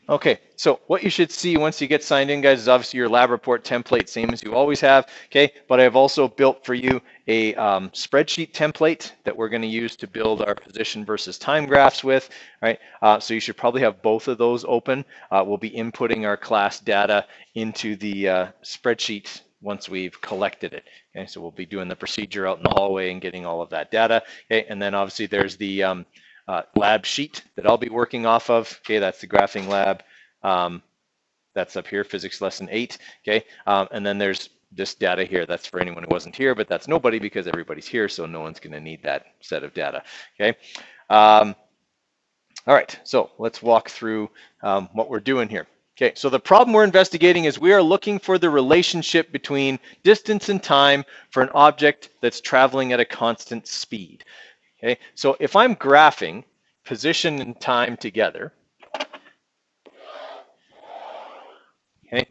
Okay, so what you should see once you get signed in, guys, is obviously your lab report template, same as you always have, okay? But I've also built for you a spreadsheet template that we're going to use to build our position versus time graphs with, right? So you should probably have both of those open. We'll be inputting our class data into the spreadsheet once we've collected it. Okay, so we'll be doing the procedure out in the hallway and getting all of that data. Okay, and then obviously there's the lab sheet that I'll be working off of. Okay, that's the graphing lab. That's up here, physics lesson 8. Okay, and then there's this data here. That's for anyone who wasn't here, but that's nobody because everybody's here, so no one's going to need that set of data. Okay. All right, so let's walk through what we're doing here. Okay, so the problem we're investigating is we are looking for the relationship between distance and time for an object that's traveling at a constant speed. Okay, so if I'm graphing position and time together, okay,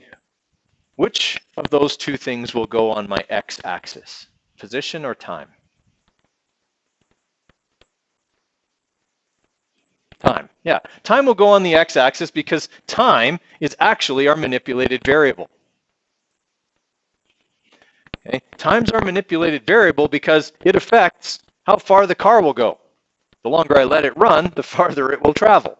which of those two things will go on my x-axis, position or time? Time, yeah. Time will go on the x-axis because time is actually our manipulated variable. Okay, time's our manipulated variable because it affects how far the car will go. The longer I let it run, the farther it will travel.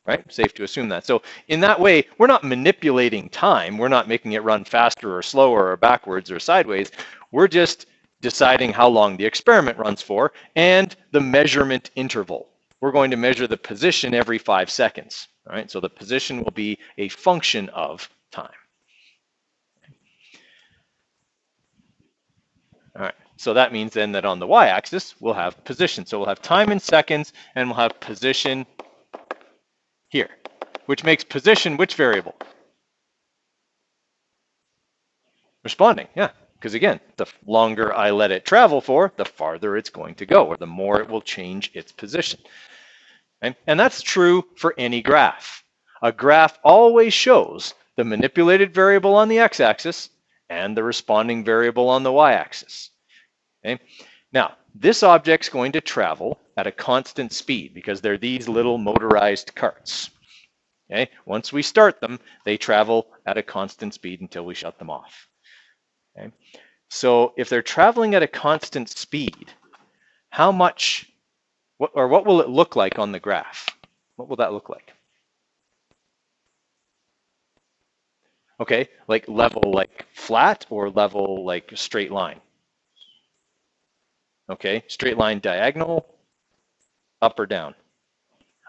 Right? Safe to assume that. So in that way, we're not manipulating time. We're not making it run faster or slower or backwards or sideways. We're just deciding how long the experiment runs for and the measurement interval. We're going to measure the position every 5 seconds. All right? So the position will be a function of time. All right. So that means then that on the y-axis, we'll have position. So we'll have time in seconds and we'll have position here, which makes position which variable? Responding, yeah. Because again, the longer I let it travel for, the farther it's going to go, or the more it will change its position. And that's true for any graph. A graph always shows the manipulated variable on the x-axis and the responding variable on the y-axis. Okay? Now, this object's going to travel at a constant speed because they're these little motorized carts. Okay? Once we start them, they travel at a constant speed until we shut them off. Okay? So if they're traveling at a constant speed, how much, what will it look like on the graph? What will that look like? Okay, like level like flat or level like straight line? Okay, straight line diagonal, up or down?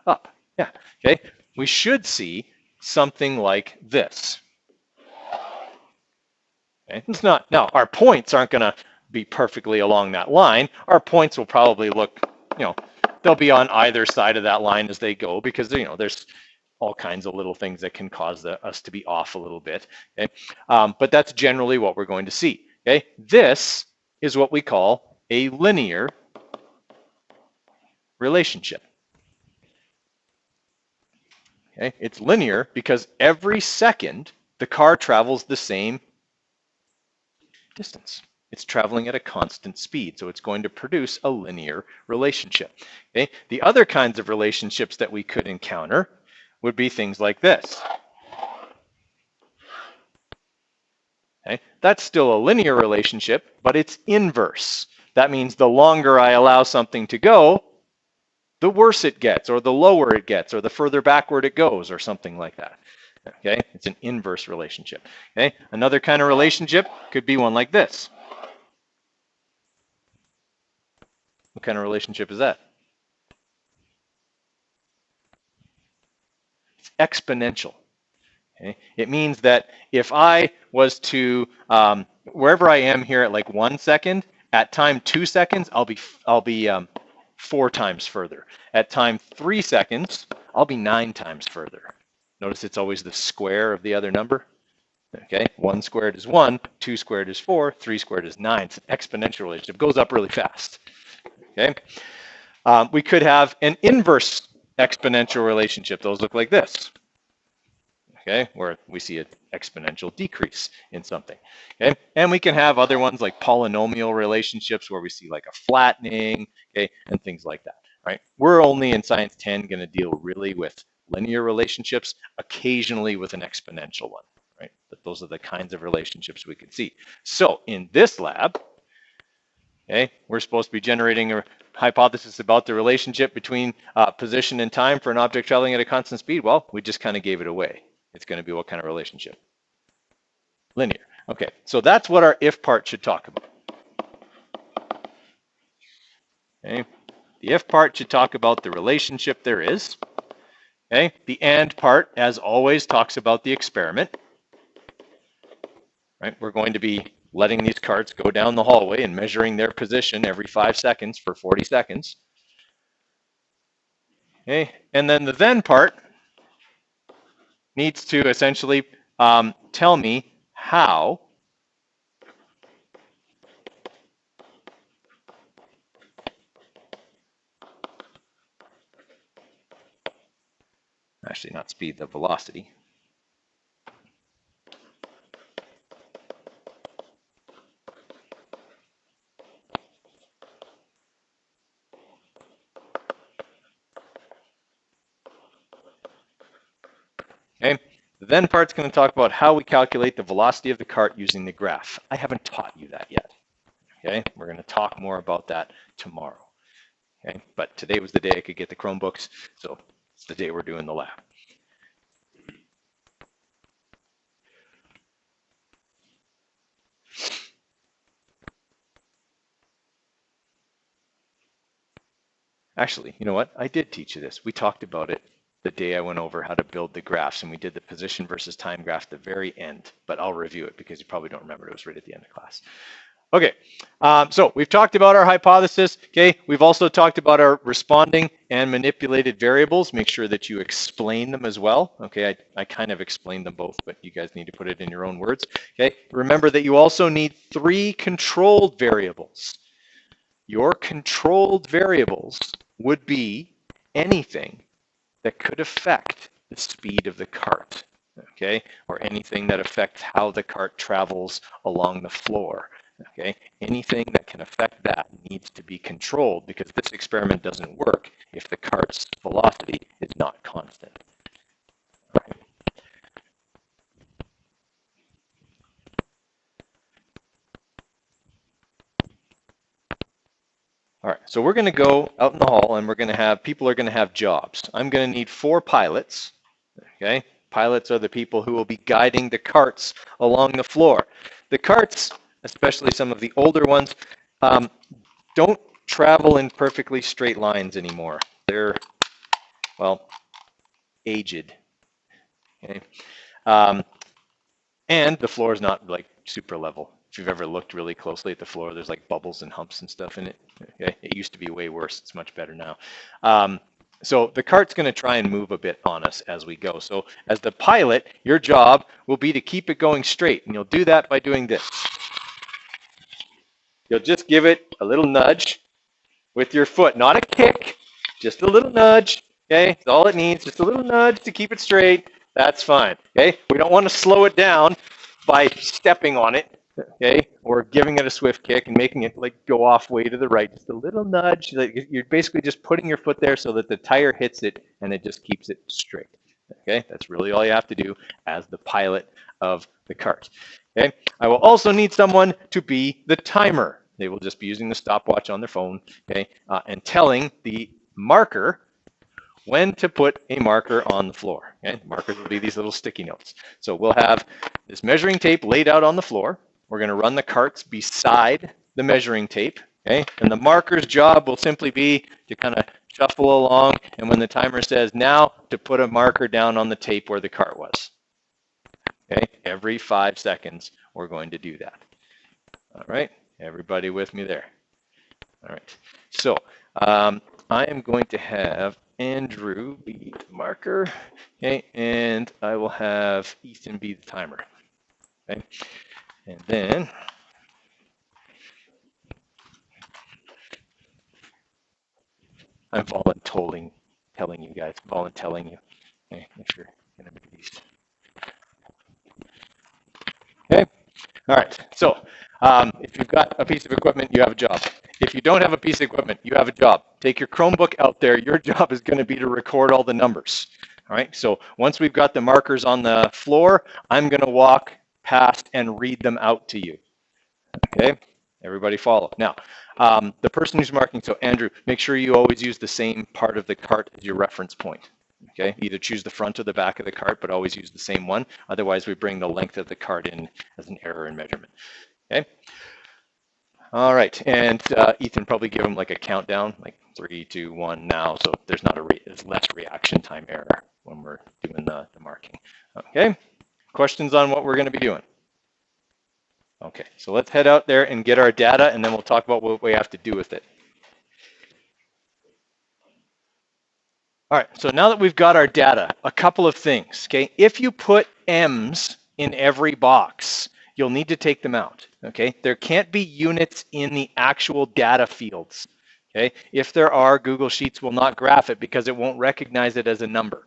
Up, yeah, okay. We should see something like this. Okay? It's not, now our points aren't gonna be perfectly along that line. Our points will probably look, they'll be on either side of that line as they go because, there's all kinds of little things that can cause us to be off a little bit. Okay? But that's generally what we're going to see. Okay? This is what we call a linear relationship. Okay? It's linear because every second the car travels the same distance. It's traveling at a constant speed, so it's going to produce a linear relationship. Okay? The other kinds of relationships that we could encounter would be things like this. Okay? That's still a linear relationship, but it's inverse. That means the longer I allow something to go, the worse it gets, or the lower it gets, or the further backward it goes, or something like that. Okay? It's an inverse relationship. Okay? Another kind of relationship could be one like this. What kind of relationship is that? It's exponential. Okay? It means that if I was to, wherever I am here at like 1 second, at time 2 seconds, I'll be 4 times further. At time 3 seconds, I'll be 9 times further. Notice it's always the square of the other number. Okay, 1 squared is 1, 2 squared is 4, 3 squared is 9. It's an exponential relationship. It goes up really fast. Okay, we could have an inverse exponential relationship. Those look like this. Okay, where we see an exponential decrease in something. Okay, and we can have other ones like polynomial relationships where we see like a flattening, okay, and things like that. Right? We're only in Science 10 going to deal really with linear relationships, occasionally with an exponential one, right? But those are the kinds of relationships we can see. So in this lab, okay, we're supposed to be generating a hypothesis about the relationship between position and time for an object traveling at a constant speed. Well, we just kind of gave it away. It's going to be what kind of relationship? Linear. Okay, so that's what our if part should talk about. Okay, the if part should talk about the relationship there is. Okay, the and part, as always, talks about the experiment. Right, we're going to be letting these carts go down the hallway and measuring their position every 5 seconds for 40 seconds. Okay, and then the then part needs to essentially tell me how actually not speed, the velocity. Okay, the then part's going to talk about how we calculate the velocity of the cart using the graph. I haven't taught you that yet. Okay, we're going to talk more about that tomorrow. Okay, but today was the day I could get the Chromebooks, so it's the day we're doing the lab. Actually, you know what? I did teach you this. We talked about it the day I went over how to build the graphs, and we did the position versus time graph at the very end, but I'll review it because you probably don't remember. It was right at the end of class. Okay, so we've talked about our hypothesis. Okay, we've also talked about our responding and manipulated variables. Make sure that you explain them as well. Okay, I kind of explained them both, but you guys need to put it in your own words. Okay, remember that you also need 3 controlled variables. Your controlled variables would be anything that could affect the speed of the cart, okay, or anything that affects how the cart travels along the floor. Okay, anything that can affect that needs to be controlled because this experiment doesn't work if the cart's velocity is not constant. Okay. All right, so we're going to go out in the hall and we're going to have, people are going to have jobs. I'm going to need 4 pilots, okay? Pilots are the people who will be guiding the carts along the floor. The carts, especially some of the older ones, don't travel in perfectly straight lines anymore. They're, well, aged. Okay? And the floor is not like super level. If you've ever looked really closely at the floor, there's like bubbles and humps and stuff in it. Okay? It used to be way worse. It's much better now. So the cart's going to try and move a bit on us as we go. So as the pilot, your job will be to keep it going straight. And you'll do that by doing this. You'll just give it a little nudge with your foot, not a kick, just a little nudge. Okay, that's all it needs, just a little nudge to keep it straight. That's fine. Okay, we don't want to slow it down by stepping on it. Okay, or giving it a swift kick and making it like go off way to the right. Just a little nudge. You're basically just putting your foot there so that the tire hits it and it just keeps it straight. Okay, that's really all you have to do as the pilot of the cart. Okay, I will also need someone to be the timer. They will just be using the stopwatch on their phone, okay, and telling the marker when to put a marker on the floor. Okay, markers will be these little sticky notes. So we'll have this measuring tape laid out on the floor. We're going to run the carts beside the measuring tape, okay, and the marker's job will simply be to kind of shuffle along, and when the timer says now, to put a marker down on the tape where the cart was. Okay, every 5 seconds we're going to do that. All right, everybody with me there? All right, so I am going to have Andrew be the marker, okay, and I will have Ethan be the timer. Okay, and then I'm voluntelling you guys, voluntelling you. Okay, if you're gonna be these. Okay, all right, so if you've got a piece of equipment, you have a job. If you don't have a piece of equipment, you have a job. Take your Chromebook out there. Your job is going to be to record all the numbers. All right, so once we've got the markers on the floor, I'm going to walk past and read them out to you. Okay, everybody follow. Now, the person who's marking, so Andrew, make sure you always use the same part of the cart as your reference point. Okay, either choose the front or the back of the cart, but always use the same one. Otherwise, we bring the length of the cart in as an error in measurement. Okay. All right, and Ethan, probably give them like a countdown, like 3, 2, 1 now, so there's not there's less reaction time error when we're doing the marking. Okay, questions on what we're going to be doing? Okay, so let's head out there and get our data, and then we'll talk about what we have to do with it. All right, so now that we've got our data, a couple of things, okay? If you put M's in every box, you'll need to take them out, okay? There can't be units in the actual data fields, okay? If there are, Google Sheets will not graph it because it won't recognize it as a number,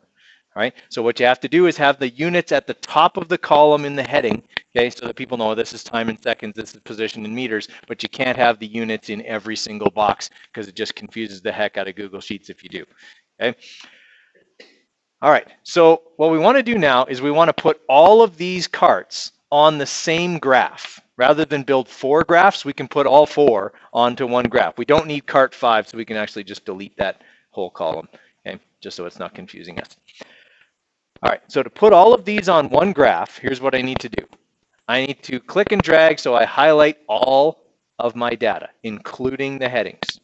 all right? So what you have to do is have the units at the top of the column in the heading, okay, so that people know this is time in seconds, this is position in meters, but you can't have the units in every single box because it just confuses the heck out of Google Sheets if you do, okay? All right, so what we want to do now is we want to put all of these carts on the same graph. Rather than build 4 graphs, we can put all 4 onto one graph. We don't need cart 5, so we can actually just delete that whole column, okay, just so it's not confusing us. All right, so to put all of these on one graph, here's what I need to do. I need to click and drag so I highlight all of my data, including the headings,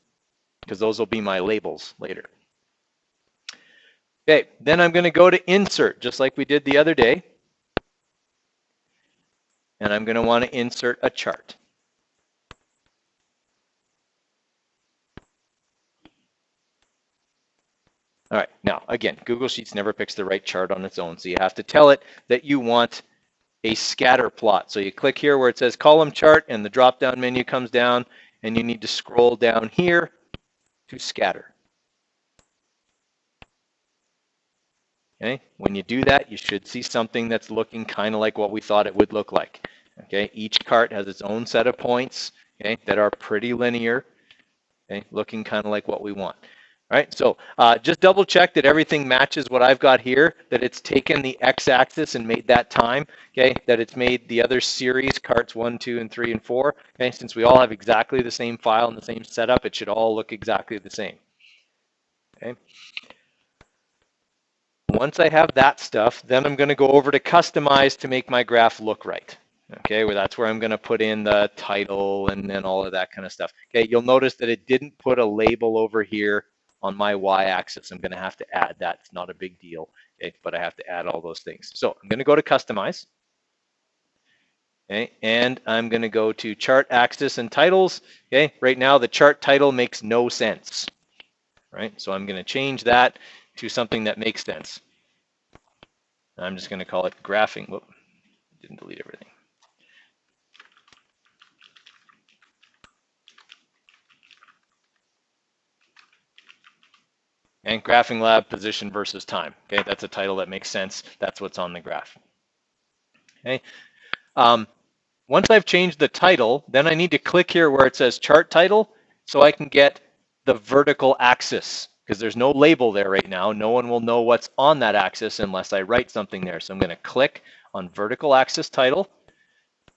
because those will be my labels later. Okay, then I'm going to go to insert, just like we did the other day. And I'm going to want to insert a chart. All right, now again, Google Sheets never picks the right chart on its own, so you have to tell it that you want a scatter plot. So you click here where it says column chart, and the drop-down menu comes down, and you need to scroll down here to scatter. Okay, when you do that, you should see something that's looking kind of like what we thought it would look like. Okay, each cart has its own set of points, okay, that are pretty linear, okay, looking kind of like what we want. All right, so just double check that everything matches what I've got here, that it's taken the x-axis and made that time, okay, that it's made the other series, carts 1, 2, and 3, and 4, okay, since we all have exactly the same file and the same setup, it should all look exactly the same, okay. Once I have that stuff, then I'm going to go over to customize to make my graph look right. Okay, well, that's where I'm going to put in the title and all of that kind of stuff. Okay, you'll notice that it didn't put a label over here on my y-axis. I'm going to have to add that. It's not a big deal, okay, but I have to add all those things. So I'm going to go to customize. Okay, and I'm going to go to chart axis and titles. Okay, right now the chart title makes no sense. Right, so I'm going to change that to something that makes sense. I'm just going to call it graphing. Whoop, didn't delete everything. And graphing lab position versus time. Okay, that's a title that makes sense. That's what's on the graph. Okay. Once I've changed the title, then I need to click here where it says chart title so I can get the vertical axis, because there's no label there right now. No one will know what's on that axis unless I write something there. So I'm going to click on vertical axis title.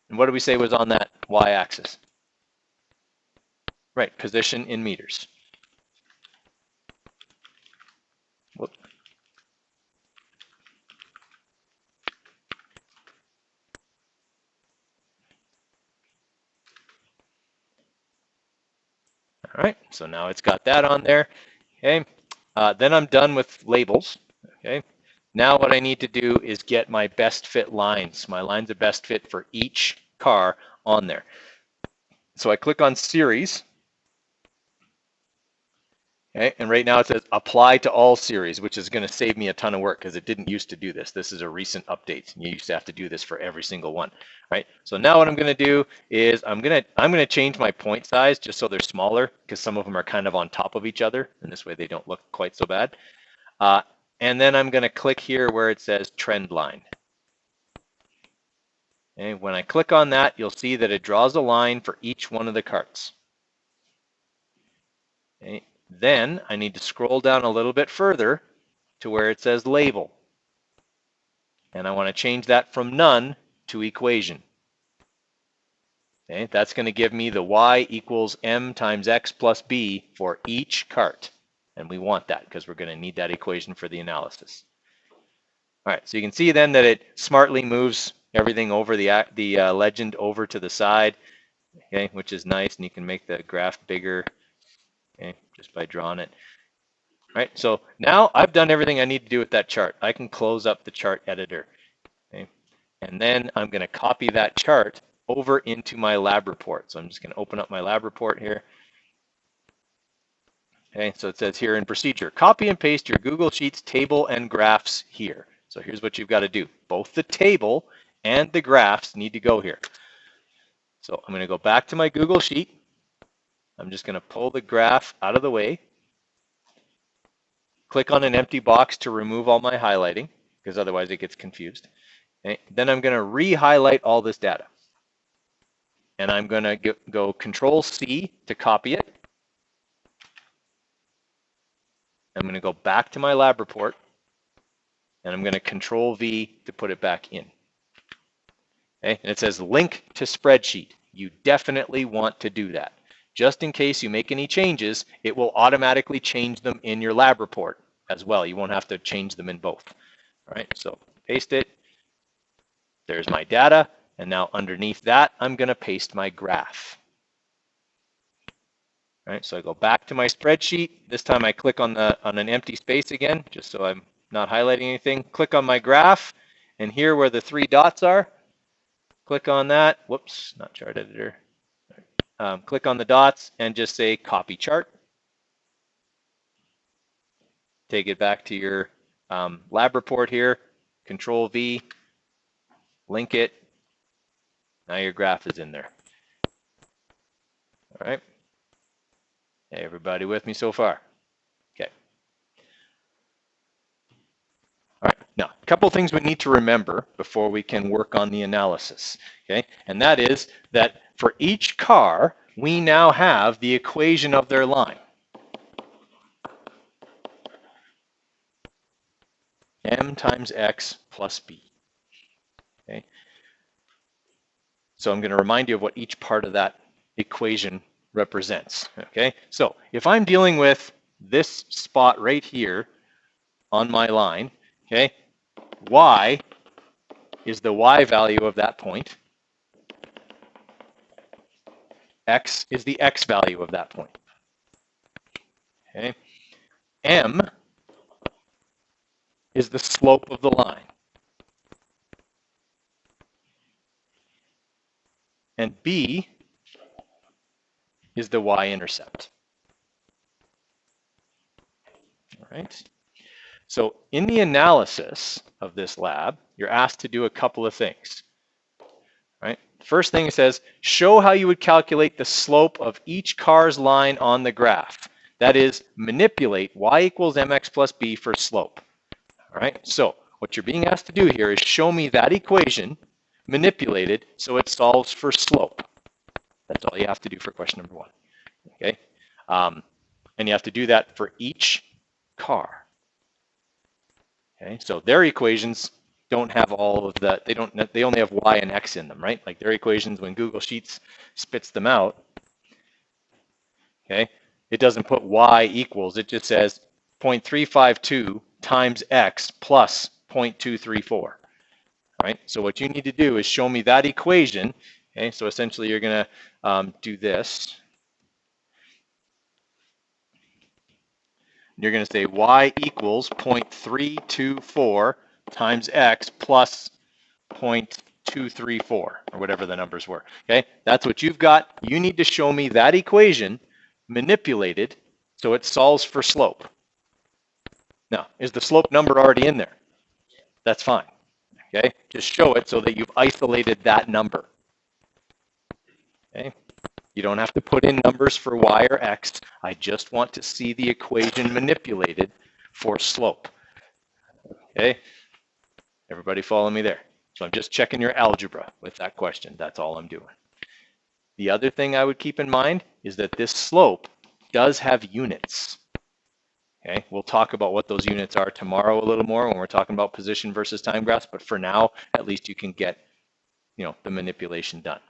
And what did we say was on that y-axis? Right, position in meters. Whoop. All right, so now it's got that on there. Okay, then I'm done with labels. Okay, now what I need to do is get my best fit lines. My lines of best fit for each car on there. So I click on series. Okay, and right now it says apply to all series, which is going to save me a ton of work because it didn't used to do this. This is a recent update. You used to have to do this for every single one, right? So now what I'm going to do is I'm going to change my point size just so they're smaller, because some of them are kind of on top of each other, and this way they don't look quite so bad. And then I'm going to click here where it says trend line. Okay, when I click on that, you'll see that it draws a line for each one of the carts. Okay. Then I need to scroll down a little bit further, to where it says label. And I want to change that from none to equation. Okay, that's going to give me the y equals m times x plus b for each cart. And we want that because we're going to need that equation for the analysis. All right, so you can see then that it smartly moves everything over the legend over to the side, okay, which is nice, and you can make the graph bigger, okay, just by drawing it. All right, so now I've done everything I need to do with that chart. I can close up the chart editor, okay, and then I'm going to copy that chart over into my lab report. So I'm just going to open up my lab report here. Okay, so it says here in procedure, copy and paste your Google Sheets table and graphs here. So here's what you've got to do. Both the table and the graphs need to go here. So I'm going to go back to my Google Sheet. I'm just going to pull the graph out of the way. Click on an empty box to remove all my highlighting, because otherwise it gets confused. Okay, then I'm going to re-highlight all this data. And I'm going to go Control-C to copy it. I'm going to go back to my lab report, and I'm going to Control-V to put it back in. Okay, and it says link to spreadsheet. You definitely want to do that. Just in case you make any changes, it will automatically change them in your lab report as well. You won't have to change them in both. All right, so paste it. There's my data, and now underneath that, I'm going to paste my graph. All right, so I go back to my spreadsheet. This time I click on an empty space again, just so I'm not highlighting anything. Click on my graph, and here where the 3 dots are, click on that. Whoops, not chart editor. Click on the dots and just say copy chart. Take it back to your lab report here. Control-V, link it. Now your graph is in there. All right. Hey, everybody with me so far? Okay. All right, now a couple things we need to remember before we can work on the analysis, okay? And that is that for each car, we now have the equation of their line. M times X plus B, okay? So I'm going to remind you of what each part of that equation represents, okay? So if I'm dealing with this spot right here on my line, okay, Y is the Y value of that point. X is the X value of that point. Okay. M is the slope of the line. And B is the y-intercept. All right. So in the analysis of this lab, you're asked to do a couple of things. Right? First thing it says, show how you would calculate the slope of each car's line on the graph. That is, manipulate y equals mx plus b for slope. All right, so what you're being asked to do here is show me that equation manipulated so it solves for slope. That's all you have to do for question number 1. Okay, and you have to do that for each car. Okay, so their equations don't have all of that. They only have y and x in them, right? Like their equations, when Google Sheets spits them out, okay, it doesn't put y equals. It just says 0.352 times x plus 0.234. Right? So what you need to do is show me that equation. Okay, so essentially you're going to do this. You're going to say y equals 0.324 times x plus 0.234, or whatever the numbers were. Okay, that's what you've got. You need to show me that equation manipulated so it solves for slope. Now, is the slope number already in there? That's fine. Okay, just show it so that you've isolated that number. Okay, you don't have to put in numbers for y or x. I just want to see the equation manipulated for slope. Okay, everybody follow me there? So I'm just checking your algebra with that question. That's all I'm doing. The other thing I would keep in mind is that this slope does have units. Okay, we'll talk about what those units are tomorrow a little more when we're talking about position versus time graphs, but for now, at least you can get, the manipulation done.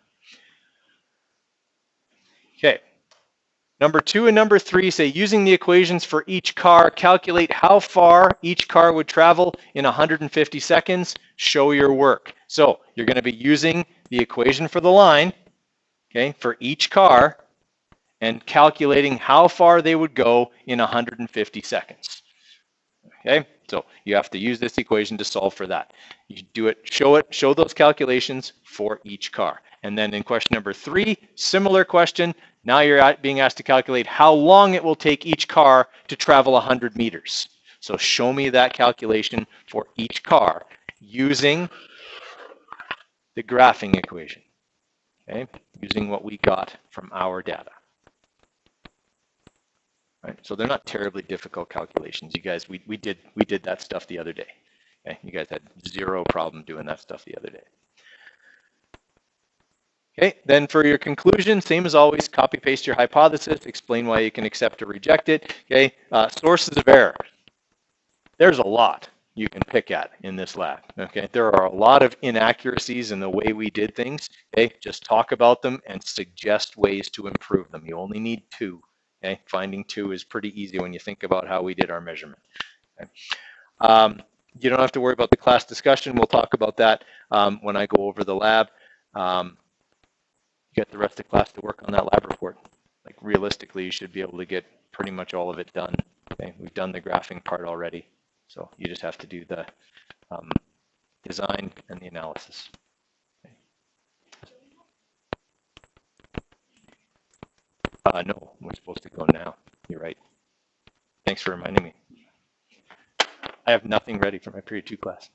Okay. Number 2 and number 3 say, using the equations for each car, calculate how far each car would travel in 150 seconds. Show your work. So you're going to be using the equation for the line, okay, for each car, and calculating how far they would go in 150 seconds. Okay, so you have to use this equation to solve for that. You do it, show those calculations for each car. And then in question number 3, similar question. Now you're being asked to calculate how long it will take each car to travel 100 meters. So show me that calculation for each car using the graphing equation, okay, using what we got from our data. Right, so they're not terribly difficult calculations. You guys, we did that stuff the other day. Okay, you guys had zero problem doing that stuff the other day. Okay, then for your conclusion, same as always, copy paste your hypothesis, explain why you can accept or reject it. Okay, sources of error. There's a lot you can pick at in this lab. Okay, there are a lot of inaccuracies in the way we did things. Okay, just talk about them and suggest ways to improve them. You only need 2. Okay, finding 2 is pretty easy when you think about how we did our measurement. Okay. You don't have to worry about the class discussion. We'll talk about that when I go over the lab. You got the rest of the class to work on that lab report. Like realistically, you should be able to get pretty much all of it done. Okay, we've done the graphing part already. So you just have to do the design and the analysis. No, we're supposed to go now. You're right. Thanks for reminding me. I have nothing ready for my period 2 class.